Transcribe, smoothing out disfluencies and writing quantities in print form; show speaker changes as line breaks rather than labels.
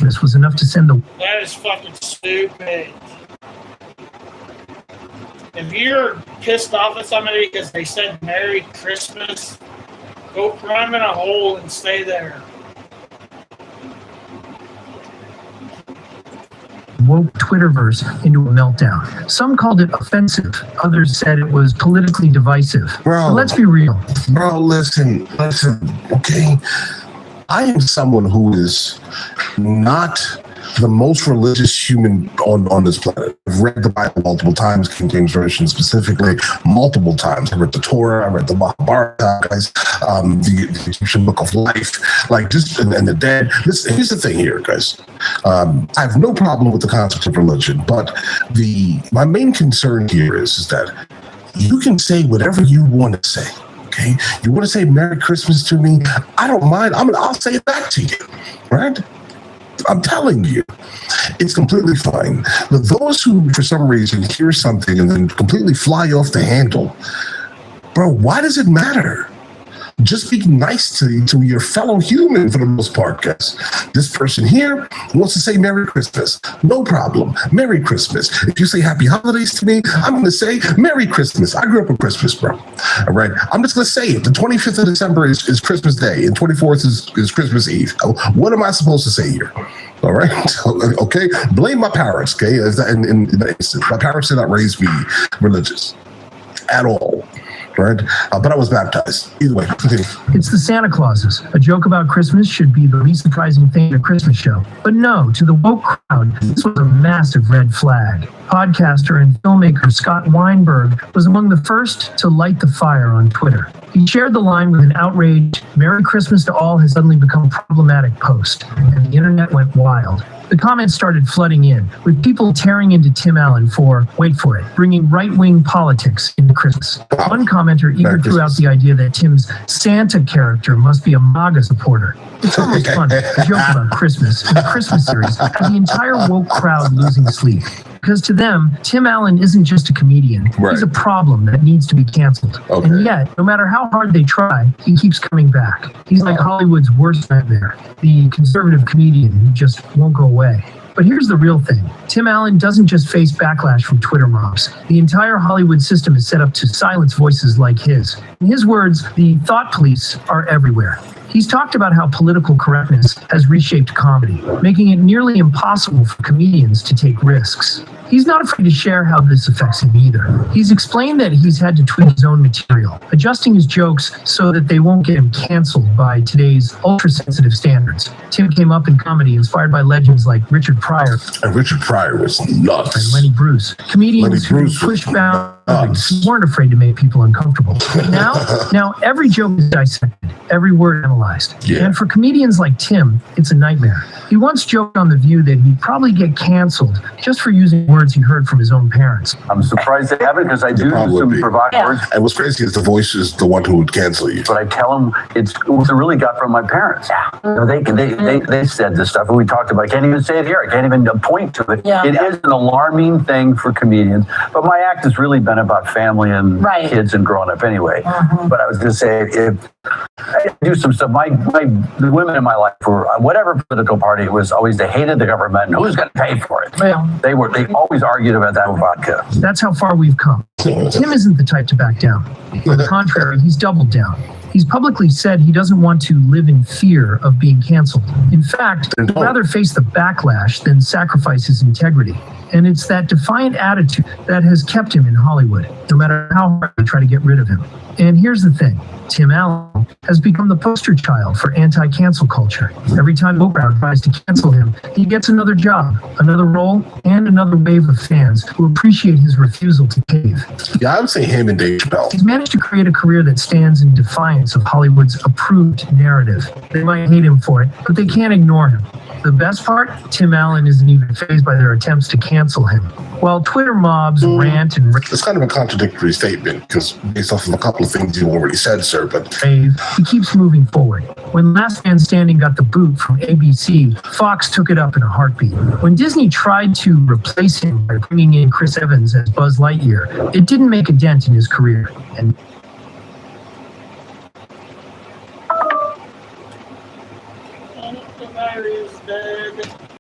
This was enough to send the...
That is fucking stupid. If you're pissed off at somebody because they said Merry Christmas, go climb in a hole and stay there.
woke Twitterverse into a meltdown. Some called it offensive. Others said it was politically divisive.
Bro,
but let's be real.
Bro, listen, okay? I am someone who is not the most religious human on this planet. I've read the Bible multiple times, King James Version specifically, multiple times. I read the Torah, I read the Mahabharata, guys, the Egyptian Book of Life, like just and the dead. Here's the thing here, guys. I have no problem with the concept of religion, but my main concern here is that you can say whatever you want to say. Okay, you want to say Merry Christmas to me? I don't mind. I'll say it back to you, right? I'm telling you, it's completely fine. But those who, for some reason, hear something and then completely fly off the handle, bro, why does it matter? Just be nice to your fellow human for the most part, guys. This person here wants to say Merry Christmas. No problem. Merry Christmas. If you say Happy Holidays to me, I'm going to say Merry Christmas. I grew up with Christmas, bro. All right? I'm just going to say it. The 25th of December is Christmas Day, and 24th is Christmas Eve. What am I supposed to say here? All right? Okay? Blame my parents, okay? In that instance. My parents did not raise me religious at all. Right? But I was baptized. Either way, continue.
It's the Santa Clauses. A joke about Christmas should be the least surprising thing at a Christmas show. But no, to the woke crowd, this was a massive red flag. Podcaster and filmmaker Scott Weinberg was among the first to light the fire on Twitter. He shared the line with an outraged, Merry Christmas to all has suddenly become a problematic post, and the internet went wild. The comments started flooding in, with people tearing into Tim Allen for, wait for it, bringing right-wing politics into Christmas. One commenter even threw out the idea that Tim's Santa character must be a MAGA supporter. It's almost fun to joke about Christmas in the Christmas series has the entire woke crowd losing sleep. Because to them, Tim Allen isn't just a comedian. Right. He's a problem that needs to be canceled. Okay. And yet, no matter how hard they try, he keeps coming back. He's like Hollywood's worst nightmare, the conservative comedian who just won't go away. But here's the real thing. Tim Allen doesn't just face backlash from Twitter mobs. The entire Hollywood system is set up to silence voices like his. In his words, the thought police are everywhere. He's talked about how political correctness has reshaped comedy, making it nearly impossible for comedians to take risks. He's not afraid to share how this affects him either. He's explained that he's had to tweak his own material, adjusting his jokes so that they won't get him canceled by today's ultra-sensitive standards. Tim came up in comedy inspired by legends like Richard Pryor.
And Richard Pryor was nuts.
And Lenny Bruce. Comedians who push boundaries weren't afraid to make people uncomfortable. But now every joke is dissected, every word analyzed. Yeah. And for comedians like Tim, it's a nightmare. He once joked on The View that he'd probably get canceled just for using words he heard from his own parents.
I'm surprised they haven't because I do some provocative words.
And what's crazy is the voice is the one who would cancel you.
But I tell them it really got from my parents. You know, they said this stuff, and we talked about it. I can't even say it here. I can't even point to it. Yeah. It is an alarming thing for comedians. But my act has really been about family and kids and growing up anyway. But I was going to say, if I do some stuff, the women in my life were, whatever political party it was, always they hated the government and who's going to pay for it. Well, they always argued about that with vodka.
That's how far we've come. Tim isn't the type to back down. On the contrary, he's doubled down. He's publicly said he doesn't want to live in fear of being canceled. In fact, he'd rather face the backlash than sacrifice his integrity. And it's that defiant attitude that has kept him in Hollywood, no matter how hard they try to get rid of him. And here's the thing. Tim Allen has become the poster child for anti-cancel culture. Every time Oprah tries to cancel him, he gets another job, another role, and another wave of fans who appreciate his refusal to cave.
Yeah, I would say him and Dave Chappelle.
He's managed to create a career that stands in defiance of Hollywood's approved narrative. They might hate him for it, but they can't ignore him. The best part? Tim Allen isn't even fazed by their attempts to cancel him. While Twitter mobs rant and...
It's kind of a contradictory statement, because based off of a couple of things you already said, sir, but...
He keeps moving forward. When Last Man Standing got the boot from ABC, Fox took it up in a heartbeat. When Disney tried to replace him by bringing in Chris Evans as Buzz Lightyear, it didn't make a dent in his career. And